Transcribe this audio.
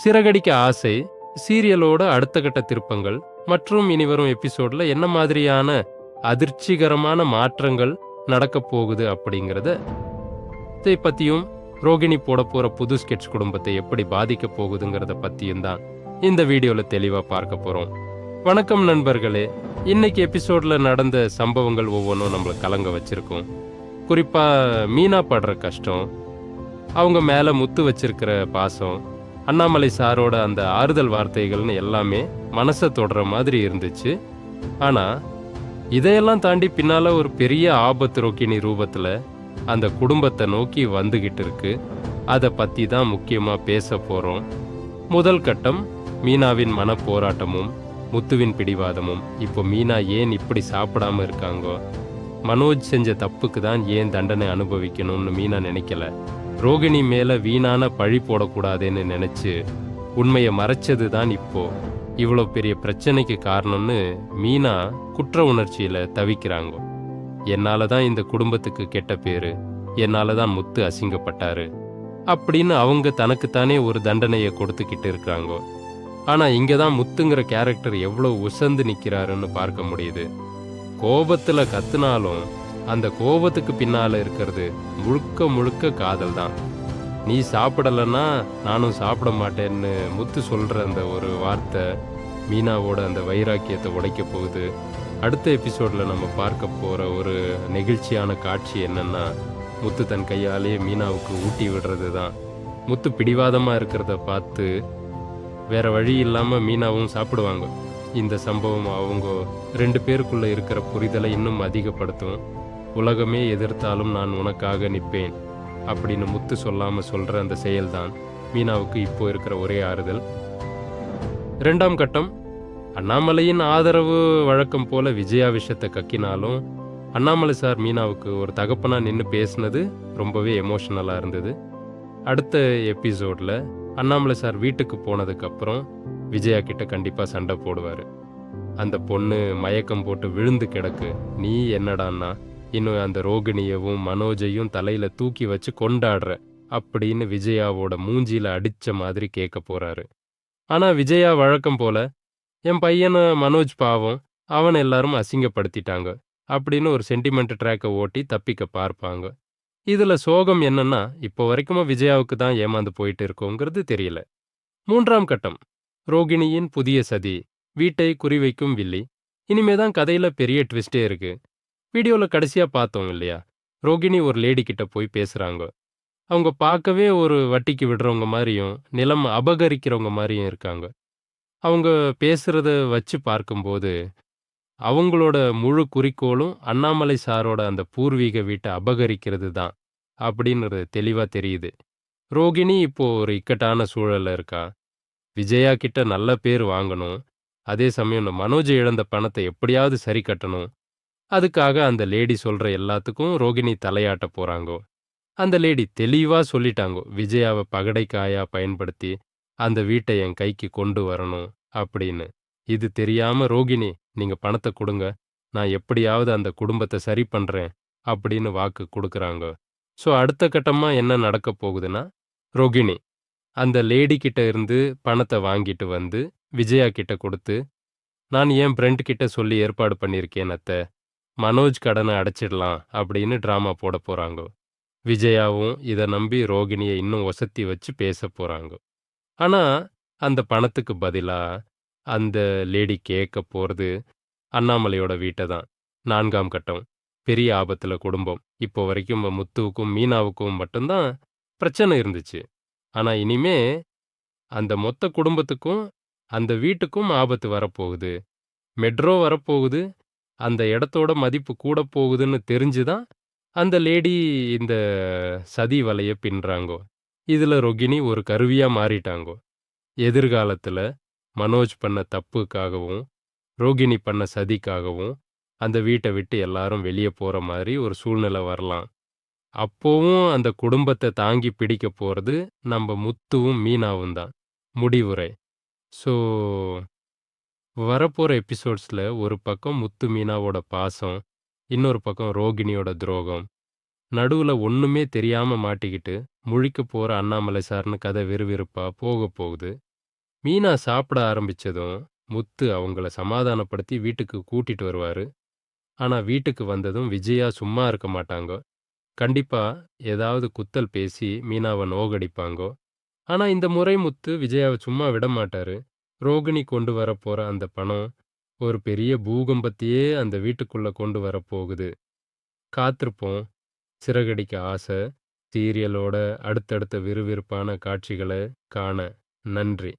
சிறகடிக்க ஆசை சீரியலோட அடுத்த கட்ட திருப்பங்கள் மற்றும் இனிவரும் எபிசோட்ல என்ன மாதிரியான அதிர்ச்சிகரமான மாற்றங்கள் நடக்க போகுது அப்படிங்கிறத பத்தியும், ரோகிணி போட போற புது ஸ்கெட்ச் குடும்பத்தை எப்படி பாதிக்க போகுதுங்கிறத பத்தியும் தான் இந்த வீடியோல தெளிவா பார்க்க போறோம். வணக்கம் நண்பர்களே. இன்னைக்கு எபிசோட்ல நடந்த சம்பவங்கள் ஒவ்வொன்றும் நம்மளை கலங்க வச்சிருக்கோம். குறிப்பா மீனா படுற கஷ்டம், அவங்க மேல முத்து வச்சிருக்கிற பாசம், அண்ணாமலை சாரோட அந்த ஆறுதல் வார்த்தைகள்னு எல்லாமே மனசை தொடுற மாதிரி இருந்துச்சு. ஆனா இதையெல்லாம் தாண்டி பின்னால ஒரு பெரிய ஆபத்து ரோகிணி ரூபத்துல அந்த குடும்பத்தை நோக்கி வந்துகிட்டு இருக்கு. அதை பத்தி தான் முக்கியமா பேச போறோம். முதல் கட்டம் மீனாவின் மன போராட்டமும் முத்துவின் பிடிவாதமும். இப்போ மீனா ஏன் இப்படி சாப்பிடாம இருக்காங்கோ, மனோஜ் செஞ்ச தப்புக்கு தான் ஏன் தண்டனை அனுபவிக்கணும்னு மீனா நினைக்கல, ரோகிணி மேல வீணான பழி போடக்கூடாதுன்னு நினைச்சு உண்மையை மறைச்சது தான் இப்போ இவ்வளோ பெரிய பிரச்சனைக்கு காரணம்னு மீனா குற்ற உணர்ச்சியில தவிக்கிறாங்க. என்னால தான் இந்த குடும்பத்துக்கு கெட்ட பேரு, என்னால தான் முத்து அசிங்கப்பட்டாரு அப்படின்னு அவங்க தனக்குத்தானே ஒரு தண்டனையை கொடுத்துக்கிட்டு இருக்காங்க. ஆனா இங்க தான் முத்துங்கிற கேரக்டர் எவ்வளோ உசந்து நிற்கிறாருன்னு பார்க்க முடியுது. கோபத்துல கத்துனாலும் அந்த கோபத்துக்கு பின்னால இருக்கிறது முழுக்க முழுக்க காதல் தான். நீ சாப்பிடலன்னா நானும் சாப்பிட மாட்டேன்னு முத்து சொல்ற அந்த ஒரு வார்த்தை மீனாவோட அந்த வைராக்கியத்தை உடைக்க போகுது. அடுத்த எபிசோட்ல நம்ம பார்க்க போற ஒரு நெகிழ்ச்சியான காட்சி என்னன்னா, முத்து தன் கையாலே மீனாவுக்கு ஊட்டி விடுறது தான். முத்து பிடிவாதமா இருக்கிறத பார்த்து வேற வழி இல்லாம மீனாவும் சாப்பிடுவாங்க. இந்த சம்பவம் அவங்க 2 பேருக்குள்ள இருக்கிற புரிதலை இன்னும் அதிகப்படுத்தும். உலகமே எதிர்த்தாலும் நான் உனக்காக நிற்பேன் அப்படின்னு முத்து சொல்லாம சொல்ற அந்த செயல்தான் மீனாவுக்கு இப்போ இருக்கிற ஒரே ஆறுதல். 2ஆம் கட்டம் அண்ணாமலையின் ஆதரவு வழக்கம் போல விஜயா விஷயத்தை கக்கினாலும் அண்ணாமலை சார் மீனாவுக்கு ஒரு தகப்பனா நின்று பேசினது ரொம்பவே எமோஷனலா இருந்தது. அடுத்த எபிசோட்ல அண்ணாமலை சார் வீட்டுக்கு போனதுக்கு அப்புறம் விஜயா கிட்ட கண்டிப்பா சண்டை போடுவாரு. அந்த பொண்ணு மயக்கம் போட்டு விழுந்து கிடக்கு, நீ என்னடான்னா இன்னும் அந்த ரோகிணியவும் மனோஜையும் தலையில தூக்கி வச்சு கொண்டாடுற அப்படின்னு விஜயாவோட மூஞ்சியில அடிச்ச மாதிரி கேட்க போறாரு. ஆனா விஜயா வழக்கம் போல, என் பையனை மனோஜ் பாவம், அவன் எல்லாரும் அசிங்கப்படுத்திட்டாங்க அப்படின்னு ஒரு சென்டிமெண்ட் ட்ராக்கை ஓட்டி தப்பிக்க பார்ப்பாங்க. இதுல சோகம் என்னன்னா, இப்போ வரைக்கும் விஜயாவுக்கு தான் ஏமாந்து போயிட்டு இருக்கோங்கிறது தெரியல. 3ஆம் கட்டம் ரோகிணியின் புதிய சதி, வீட்டை குறிவைக்கும் வில்லி. இனிமேதான் கதையில பெரிய ட்விஸ்டே இருக்கு. வீடியோல கடைசியா பார்த்தோம் இல்லையா, ரோகிணி ஒரு லேடி கிட்ட போய் பேசுறாங்க. அவங்க பார்க்கவே ஒரு வட்டிக்கு விடுறவங்க மாதிரியும் நிலம் அபகரிக்கிறவங்க மாதிரியும் இருக்காங்க. அவங்க பேசுறத வச்சு பார்க்கும்போது அவங்களோட முழு குறிக்கோளும் அண்ணாமலை சாரோட அந்த பூர்வீக வீட்டை அபகரிக்கிறது தான் அப்படின்றது தெளிவா தெரியுது. ரோகிணி இப்போ ஒரு இக்கட்டான சூழல்ல இருக்கா. விஜயா கிட்ட நல்ல பேர் வாங்கணும், அதே சமயம் மனோஜ் இழந்த பணத்தை எப்படியாவது சரி கட்டணும். அதுக்காக அந்த லேடி சொல்ற எல்லாத்துக்கும் ரோகிணி தலையாட்ட போறாங்கோ. அந்த லேடி தெளிவா சொல்லிட்டாங்கோ, விஜயாவை பகடைக்காயா பயன்படுத்தி அந்த வீட்டை என் கைக்கு கொண்டு வரணும் அப்படின்னு. இது தெரியாம ரோகிணி, நீங்க பணத்தை கொடுங்க, நான் எப்படியாவது அந்த குடும்பத்தை சரி பண்றேன் அப்படின்னு வாக்கு கொடுக்குறாங்க. ஸோ அடுத்த கட்டமா என்ன நடக்க போகுதுன்னா, ரோகிணி அந்த லேடி கிட்ட இருந்து பணத்தை வாங்கிட்டு வந்து விஜயா கிட்ட கொடுத்து, நான் என் ஃப்ரெண்ட் கிட்ட சொல்லி ஏற்பாடு பண்ணியிருக்கேன் அத்தை, மனோஜ் கடனை அடைச்சிடலாம் அப்படின்னு டிராமா போட போறாங்க. விஜயாவும் இதை நம்பி ரோகிணியை இன்னும் ஒசத்தி வச்சு பேச போறாங்க. ஆனா அந்த பணத்துக்கு பதிலா அந்த லேடி கேட்க போறது அண்ணாமலையோட வீட்டை தான். 4ஆம் கட்டம் பெரிய ஆபத்துல குடும்பம். இப்போ வரைக்கும் முத்துவுக்கும் மீனாவுக்கும் மட்டும்தான் பிரச்சனை இருந்துச்சு. ஆனா இனிமே அந்த மொத்த குடும்பத்துக்கும் அந்த வீட்டுக்கும் ஆபத்து வரப்போகுது. மெட்ரோ வரப்போகுது, அந்த இடத்தோட மதிப்பு கூட போகுதுன்னு தெரிஞ்சுதான் அந்த லேடி இந்த சதி வலைய பின்றாங்கோ. இதுல ரோகிணி ஒரு கருவியா மாறிட்டாங்கோ. எதிர்காலத்துல மனோஜ் பண்ண தப்புக்காகவும் ரோகிணி பண்ண சதிக்காகவும் அந்த வீட்டை விட்டு எல்லாரும் வெளியே போற மாதிரி ஒரு சூழ்நிலை வரலாம். அப்போவும் அந்த குடும்பத்தை தாங்கி பிடிக்க போறது நம்ம முத்துவும் மீனாவும் தான். முடிவுரை. ஸோ வரப்போகிற எபிசோட்ஸில் ஒரு பக்கம் முத்து மீனாவோட பாசம், இன்னொரு பக்கம் ரோகிணியோட துரோகம், நடுவில் ஒன்றுமே தெரியாமல் மாட்டிக்கிட்டு முழிக்க போகிற அண்ணாமலை சார்னு கதை விறுவிறுப்பாக போக போகுது. மீனா சாப்பிட ஆரம்பிச்சதும் முத்து அவங்கள சமாதானப்படுத்தி வீட்டுக்கு கூட்டிட்டு வருவாரு. ஆனா வீட்டுக்கு வந்ததும் விஜயா சும்மா இருக்க மாட்டாங்க. கண்டிப்பா ஏதாவது குத்தல் பேசி மீனாவ நோகடிப்பாங்கோ. ஆனா இந்த முறை முத்து விஜயாவ சும்மா விடமாட்டாரு. ரோகிணி கொண்டு வரப்போற அந்த பணம் ஒரு பெரிய பூகம்பத்தையே அந்த வீட்டுக்குள்ள கொண்டு வரப்போகுது. காத்திருப்போம். சிறகடிக்க ஆசை சீரியலோட அடுத்தடுத்த விறுவிறுப்பான காட்சிகள காண. நன்றி.